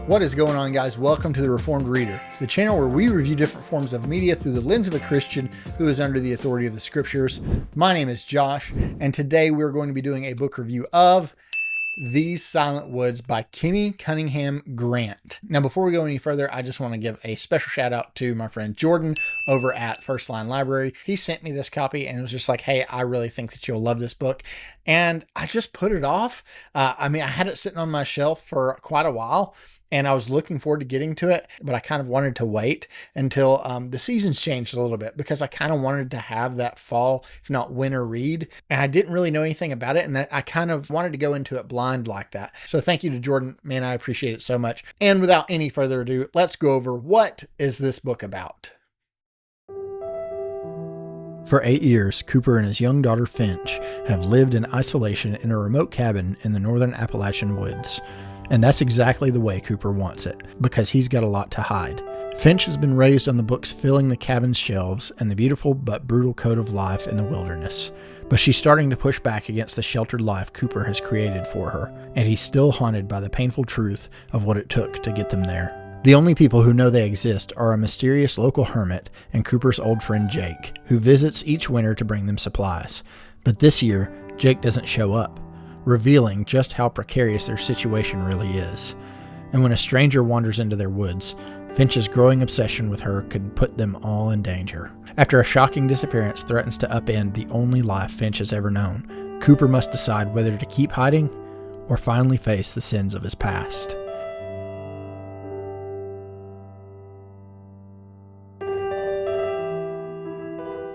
What is going on, guys? Welcome to the Reformed Reader, the channel where we review different forms of media through the lens of a Christian who is under the authority of the scriptures. My name is Josh, and today we're going to be doing a book review of These Silent Woods by Kimmy Cunningham Grant. Now, before we go any further, I just want to give a special shout out to my friend Jordan over at First Line Library. He sent me this copy and it was just like, hey, I really think that you'll love this book. And I just put it off. I had it sitting on my shelf for quite a while, and I was looking forward to getting to it, but I kind of wanted to wait until the seasons changed a little bit, because I kind of wanted to have that fall, if not winter read. And I didn't really know anything about it, and that I kind of wanted to go into it blind like that. So thank you to Jordan. Man, I appreciate it so much. And without any further ado, let's go over what is this book about. For 8 years, Cooper and his young daughter Finch have lived in isolation in a remote cabin in the northern Appalachian woods. And that's exactly the way Cooper wants it, because he's got a lot to hide. Finch has been raised on the books filling the cabin's shelves and the beautiful but brutal code of life in the wilderness. But she's starting to push back against the sheltered life Cooper has created for her, and he's still haunted by the painful truth of what it took to get them there. The only people who know they exist are a mysterious local hermit and Cooper's old friend Jake, who visits each winter to bring them supplies. But this year, Jake doesn't show up, revealing just how precarious their situation really is. And when a stranger wanders into their woods, Finch's growing obsession with her could put them all in danger. After a shocking disappearance threatens to upend the only life Finch has ever known, Cooper must decide whether to keep hiding or finally face the sins of his past.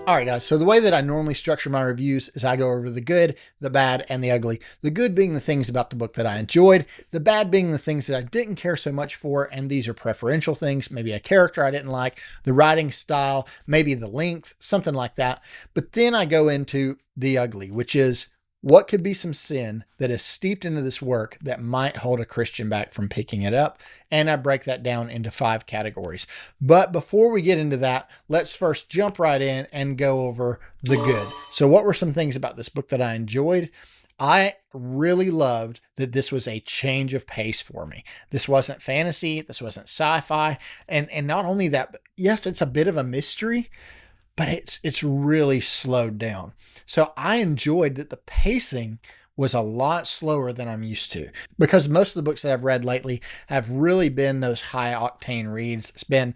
All right, guys, so the way that I normally structure my reviews is I go over the good, the bad, and the ugly. The good being the things about the book that I enjoyed, the bad being the things that I didn't care so much for, and these are preferential things, maybe a character I didn't like, the writing style, maybe the length, something like that. But then I go into the ugly, which is what could be some sin that is steeped into this work that might hold a Christian back from picking it up? And I break that down into 5 categories. But before we get into that, let's first jump right in and go over the good. So what were some things about this book that I enjoyed? I really loved that this was a change of pace for me. This wasn't fantasy. This wasn't sci-fi. And not only that, but yes, it's a bit of a mystery, but it's really slowed down. So I enjoyed that the pacing was a lot slower than I'm used to, because most of the books that I've read lately have really been those high octane reads. It's been,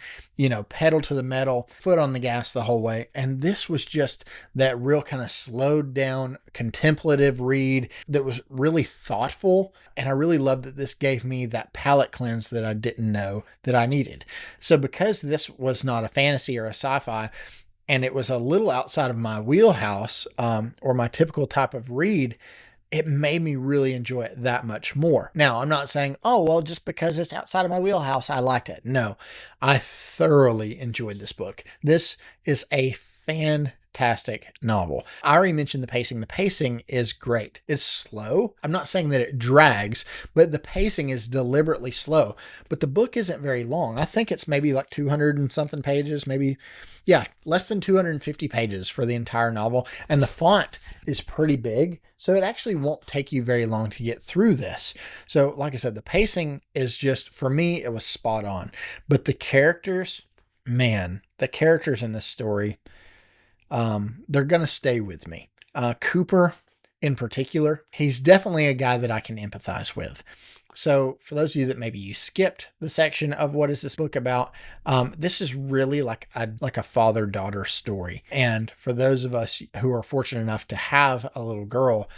pedal to the metal, foot on the gas the whole way. And this was just that real kind of slowed down, contemplative read that was really thoughtful. And I really loved that this gave me that palate cleanse that I didn't know that I needed. So because this was not a fantasy or a sci-fi, and it was a little outside of my wheelhouse, or my typical type of read, it made me really enjoy it that much more. Now, I'm not saying, oh, well, just because it's outside of my wheelhouse, I liked it. No, I thoroughly enjoyed this book. This is a fantastic novel. I already mentioned the pacing. The pacing is great. It's slow. I'm not saying that it drags, but the pacing is deliberately slow. But the book isn't very long. I think it's maybe like 200 and something pages, less than 250 pages for the entire novel. And the font is pretty big, so it actually won't take you very long to get through this. So like I said, the pacing is just, for me, it was spot on. But the characters, man, the characters in this story, they're going to stay with me. Cooper in particular, he's definitely a guy that I can empathize with. So for those of you that maybe you skipped the section of what is this book about, this is really like a father-daughter story. And for those of us who are fortunate enough to have a little girl,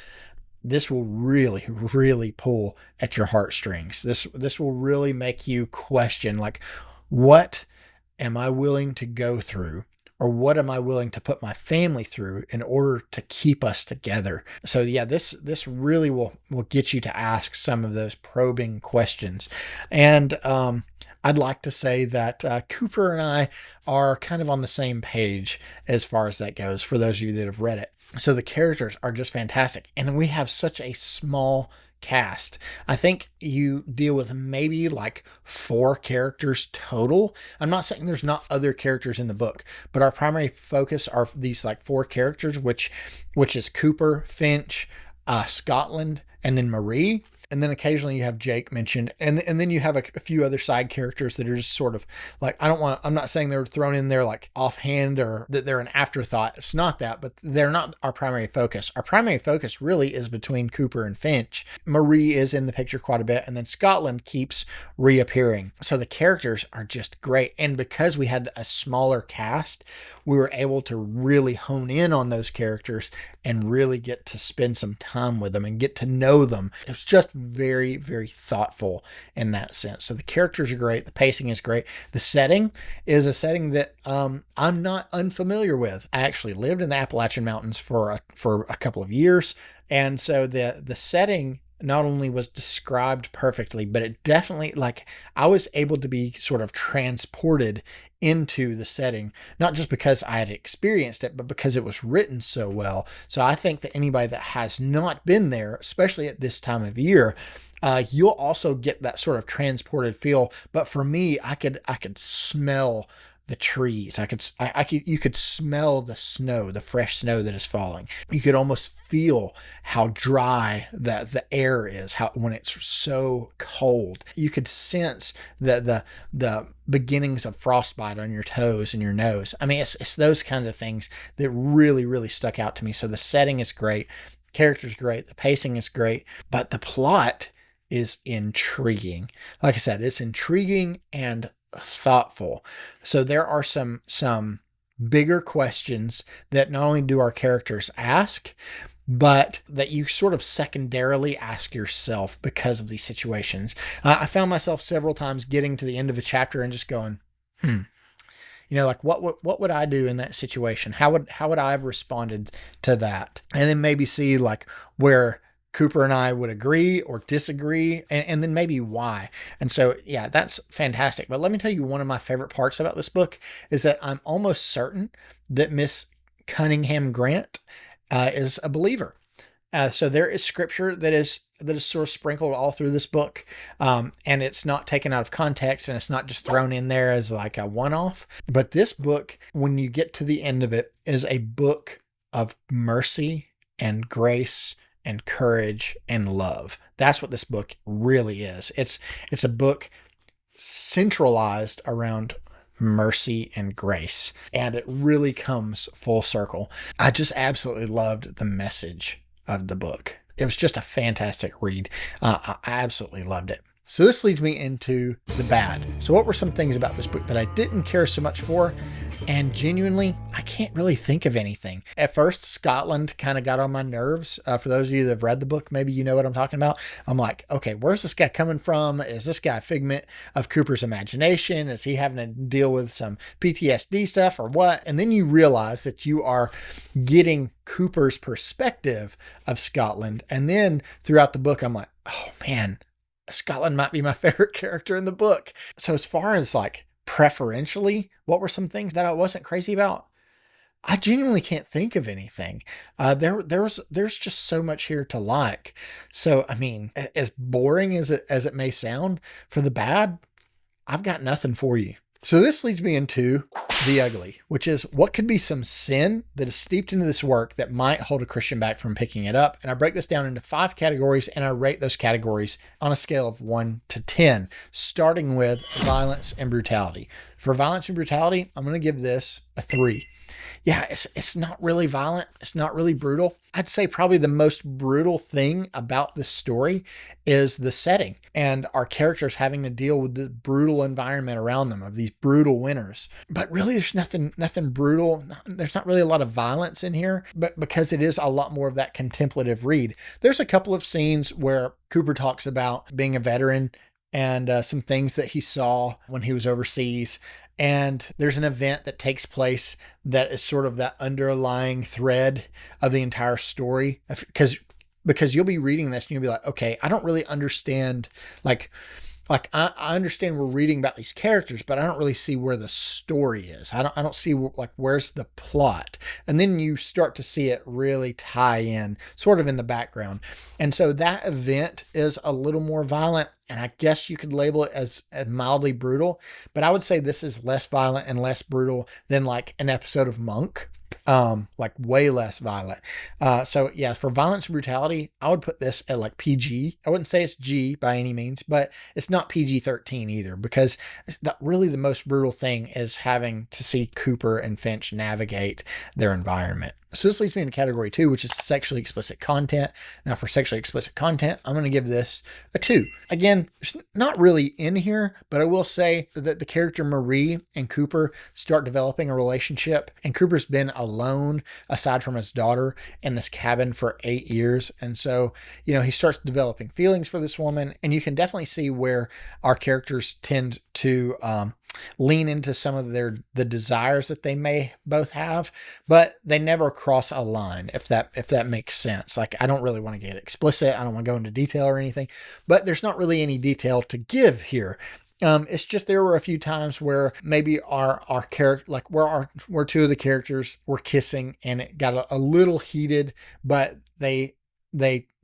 this will really, really pull at your heartstrings. This will really make you question, like, what am I willing to go through? Or what am I willing to put my family through in order to keep us together? So yeah, this really will get you to ask some of those probing questions. And I'd like to say that Cooper and I are kind of on the same page as far as that goes, for those of you that have read it. So the characters are just fantastic. And we have such a small cast. I think you deal with maybe like 4 characters total. I'm not saying there's not other characters in the book, but our primary focus are these like 4 characters, which is Cooper, Finch, Scotland, and then Marie. And then occasionally you have Jake mentioned, and then you have a few other side characters that are just sort of like, I'm not saying they're thrown in there like offhand or that they're an afterthought. It's not that, but they're not our primary focus. Our primary focus really is between Cooper and Finch. Marie is in the picture quite a bit, and then Scotland keeps reappearing. So the characters are just great. And because we had a smaller cast, we were able to really hone in on those characters and really get to spend some time with them and get to know them. It was just very, very thoughtful in that sense. So the characters are great. The pacing is great. The setting is a setting that I'm not unfamiliar with. I actually lived in the Appalachian Mountains for a couple of years. And so the setting not only was described perfectly, but it definitely, like, I was able to be sort of transported into the setting, not just because I had experienced it, but because it was written so well. So I think that anybody that has not been there, especially at this time of year, you'll also get that sort of transported feel. But for me, I could smell the trees. You could smell the snow, the fresh snow that is falling. You could almost feel how dry the air is, when it's so cold. You could sense the beginnings of frostbite on your toes and your nose. I mean, it's those kinds of things that really, really stuck out to me. So the setting is great, character's great, the pacing is great, but the plot is intriguing. Like I said, it's intriguing and thoughtful. So there are some bigger questions that not only do our characters ask, but that you sort of secondarily ask yourself because of these situations. I found myself several times getting to the end of a chapter and just going, like what would I do in that situation? How would I have responded to that? And then maybe see like where Cooper and I would agree or disagree, and then maybe why. And so, yeah, that's fantastic. But let me tell you, one of my favorite parts about this book is that I'm almost certain that Miss Cunningham Grant is a believer. So there is scripture that is sort of sprinkled all through this book, and it's not taken out of context, and it's not just thrown in there as like a one-off. But this book, when you get to the end of it, is a book of mercy and grace and courage and love. That's what this book really is. It's a book centralized around mercy and grace, and it really comes full circle. I just absolutely loved the message of the book. It was just a fantastic read. I absolutely loved it. So this leads me into the bad. So what were some things about this book that I didn't care so much for? And genuinely, I can't really think of anything. At first, Scotland kind of got on my nerves. For those of you that have read the book, maybe you know what I'm talking about. I'm like, okay, where's this guy coming from? Is this guy a figment of Cooper's imagination? Is he having to deal with some PTSD stuff or what? And then you realize that you are getting Cooper's perspective of Scotland. And then throughout the book, I'm like, oh man, Scotland might be my favorite character in the book. So as far as like preferentially, what were some things that I wasn't crazy about? I genuinely can't think of anything. There's just so much here to like. So, I mean, as boring as it may sound, for the bad, I've got nothing for you. So this leads me into the ugly, which is what could be some sin that is steeped into this work that might hold a Christian back from picking it up. And I break this down into 5 categories, and I rate those categories on a scale of 1 to 10, starting with violence and brutality. For violence and brutality, I'm going to give this a 3. Yeah, it's not really violent. It's not really brutal. I'd say probably the most brutal thing about this story is the setting and our characters having to deal with the brutal environment around them of these brutal winters. But really, there's nothing brutal. There's not really a lot of violence in here, but because it is a lot more of that contemplative read. There's a couple of scenes where Cooper talks about being a veteran and some things that he saw when he was overseas. And there's an event that takes place that is sort of that underlying thread of the entire story. Because you'll be reading this and you'll be like, okay, I don't really understand. Like I understand we're reading about these characters, but I don't really see where the story is. I don't see like where's the plot. And then you start to see it really tie in sort of in the background. And so that event is a little more violent. and I guess you could label it as mildly brutal, but I would say this is less violent and less brutal than like an episode of Monk. Like way less violent. So yeah, for violence and brutality, I would put this at like PG. I wouldn't say it's G by any means, but it's not PG-13 either, because really the most brutal thing is having to see Cooper and Finch navigate their environment. So this leads me into category 2, which is sexually explicit content. Now for sexually explicit content, I'm going to give this a 2. Again, it's not really in here, but I will say that the character Marie and Cooper start developing a relationship, and Cooper's been alone aside from his daughter in this cabin for 8 years. And so, he starts developing feelings for this woman, and you can definitely see where our characters tend to, lean into some of the desires that they may both have, but they never cross a line, if that makes sense. Like, I don't really want to get explicit. I don't want to go into detail or anything, but there's not really any detail to give here. It's just there were a few times where maybe our character, like where two of the characters were kissing and it got a little heated, but they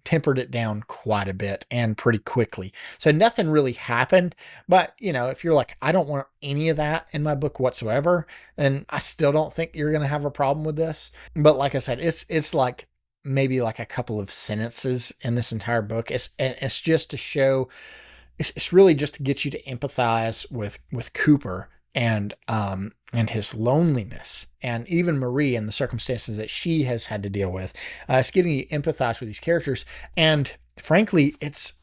tempered it down quite a bit and pretty quickly. So nothing really happened, but if you're like, I don't want any of that in my book whatsoever, then I still don't think you're going to have a problem with this. But like I said, it's like maybe like a couple of sentences in this entire book. It's just to show, it's really just to get you to empathize with Cooper and his loneliness, and even Marie and the circumstances that she has had to deal with. It's getting you to empathize with these characters, and frankly, it's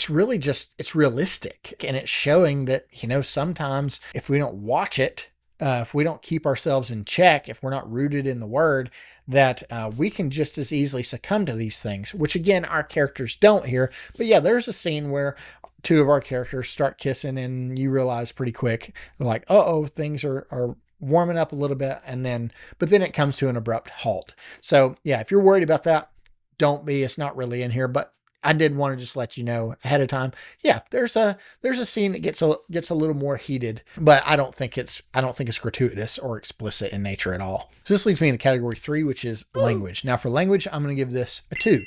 really just, it's realistic, and it's showing that sometimes if we don't watch it, if we don't keep ourselves in check, if we're not rooted in the word, that we can just as easily succumb to these things, which again, our characters don't here. But yeah, there's a scene where two of our characters start kissing, and you realize pretty quick, like, things are warming up a little bit, but then it comes to an abrupt halt. So yeah, if you're worried about that, don't be. It's not really in here, but I did want to just let you know ahead of time. Yeah, there's a scene that gets a little more heated, but I don't think it's gratuitous or explicit in nature at all. So this leads me into category 3, which is language. Now for language, I'm going to give this a 2.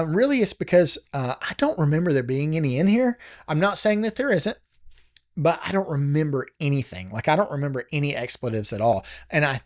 Really, it's because I don't remember there being any in here. I'm not saying that there isn't, but I don't remember anything. Like, I don't remember any expletives at all. And I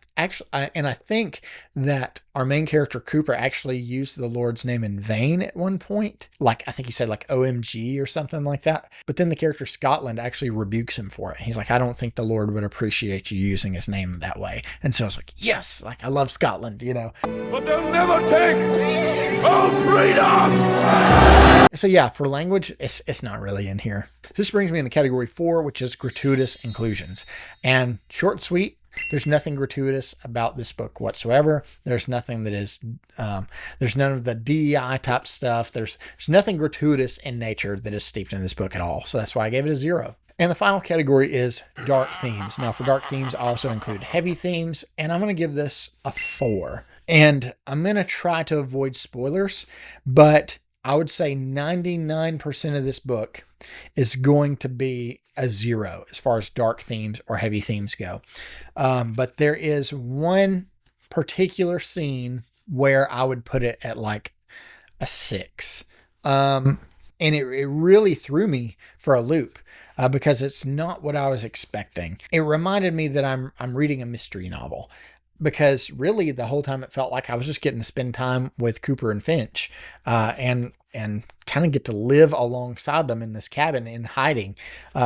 think that our main character Cooper actually used the Lord's name in vain at one point. Like, I think he said like OMG or something like that. But then the character Scotland actually rebukes him for it. He's like, I don't think the Lord would appreciate you using his name that way. And so I was like, yes, like I love Scotland, But they'll never take our freedom. So yeah, for language, it's not really in here. This brings me into category 4, which is gratuitous inclusions. And short and sweet, there's nothing gratuitous about this book whatsoever. There's nothing that is, there's none of the DEI type stuff. There's nothing gratuitous in nature that is steeped in this book at all. So that's why I gave it a 0. And the final category is dark themes. Now for dark themes, I also include heavy themes, and I'm going to give this a 4. And I'm going to try to avoid spoilers, but I would say 99% of this book is going to be a 0 as far as dark themes or heavy themes go. But there is one particular scene where I would put it at like a 6. And it really threw me for a loop because it's not what I was expecting. It reminded me that I'm reading a mystery novel. Because really the whole time it felt like I was just getting to spend time with Cooper and Finch, and kind of get to live alongside them in this cabin in hiding,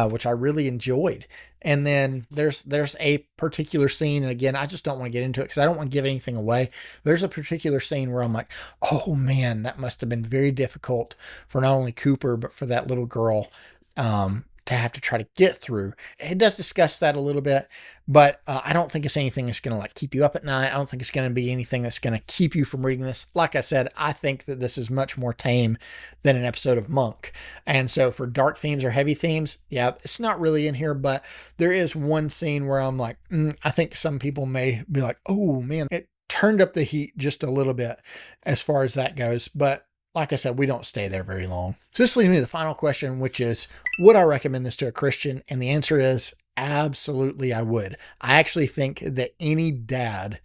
which I really enjoyed. And then there's a particular scene, and again, I just don't want to get into it because I don't want to give anything away. There's a particular scene where I'm like, oh man, that must have been very difficult for not only Cooper, but for that little girl, to have to try to get through. It does discuss that a little bit, but I don't think it's anything that's going to like keep you up at night. I don't think it's going to be anything that's going to keep you from reading this. Like I said, I think that this is much more tame than an episode of Monk. And so for dark themes or heavy themes, yeah, it's not really in here, but there is one scene where I'm like, I think some people may be like, oh man, it turned up the heat just a little bit as far as that goes. But like I said, we don't stay there very long. So this leads me to the final question, which is, would I recommend this to a Christian? And the answer is absolutely I would. I actually think that any dad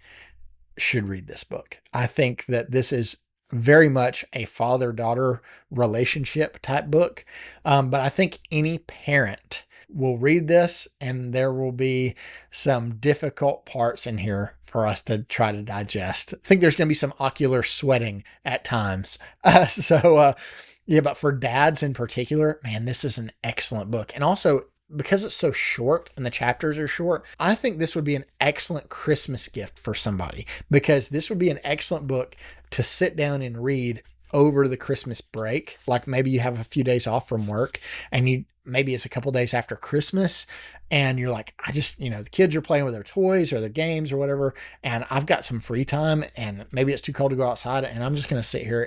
should read this book. I think that this is very much a father-daughter relationship type book. But I think any parent will read this, and there will be some difficult parts in here for us to try to digest. I think there's going to be some ocular sweating at times. Yeah, but for dads in particular, man, this is an excellent book. And also, because it's so short and the chapters are short, I think this would be an excellent Christmas gift for somebody, because this would be an excellent book to sit down and read over the Christmas break. Like maybe you have a few days off from work, and maybe it's a couple days after Christmas, and you're like, the kids are playing with their toys or their games or whatever, and I've got some free time, and maybe it's too cold to go outside, and I'm just going to sit here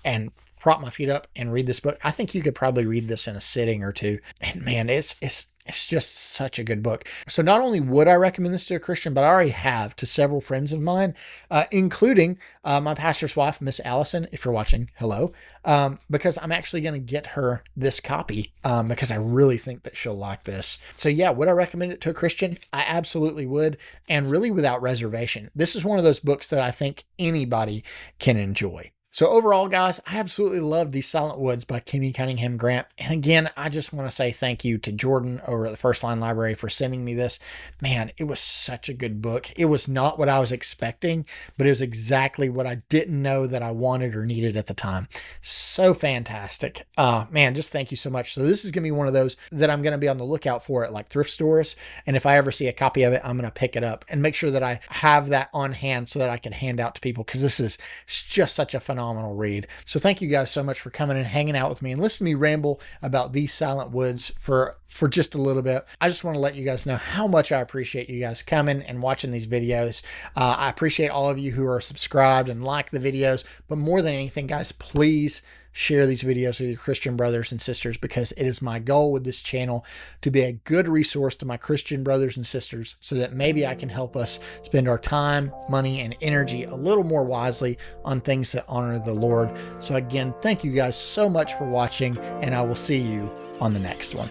and prop my feet up and read this book. I think you could probably read this in a sitting or two. And man, it's just such a good book. So not only would I recommend this to a Christian, but I already have to several friends of mine, including my pastor's wife, Miss Allison, if you're watching, hello, because I'm actually going to get her this copy because I really think that she'll like this. So yeah, would I recommend it to a Christian? I absolutely would, and really without reservation. This is one of those books that I think anybody can enjoy. So overall, guys, I absolutely love These Silent Woods by Kimmy Cunningham Grant. And again, I just want to say thank you to Jordan over at the First Line Library for sending me this. Man, it was such a good book. It was not what I was expecting, but it was exactly what I didn't know that I wanted or needed at the time. So fantastic. Man, just thank you so much. So this is going to be one of those that I'm going to be on the lookout for at like thrift stores. And if I ever see a copy of it, I'm going to pick it up and make sure that I have that on hand so that I can hand out to people, because this is just such a phenomenal read. So thank you guys so much for coming and hanging out with me and listening to me ramble about These Silent Woods for just a little bit. I just want to let you guys know how much I appreciate you guys coming and watching these videos. I appreciate all of you who are subscribed and like the videos, but more than anything, guys, please share these videos with your Christian brothers and sisters, because it is my goal with this channel to be a good resource to my Christian brothers and sisters, so that maybe I can help us spend our time, money, and energy a little more wisely on things that honor the Lord. So again, thank you guys so much for watching, and I will see you on the next one.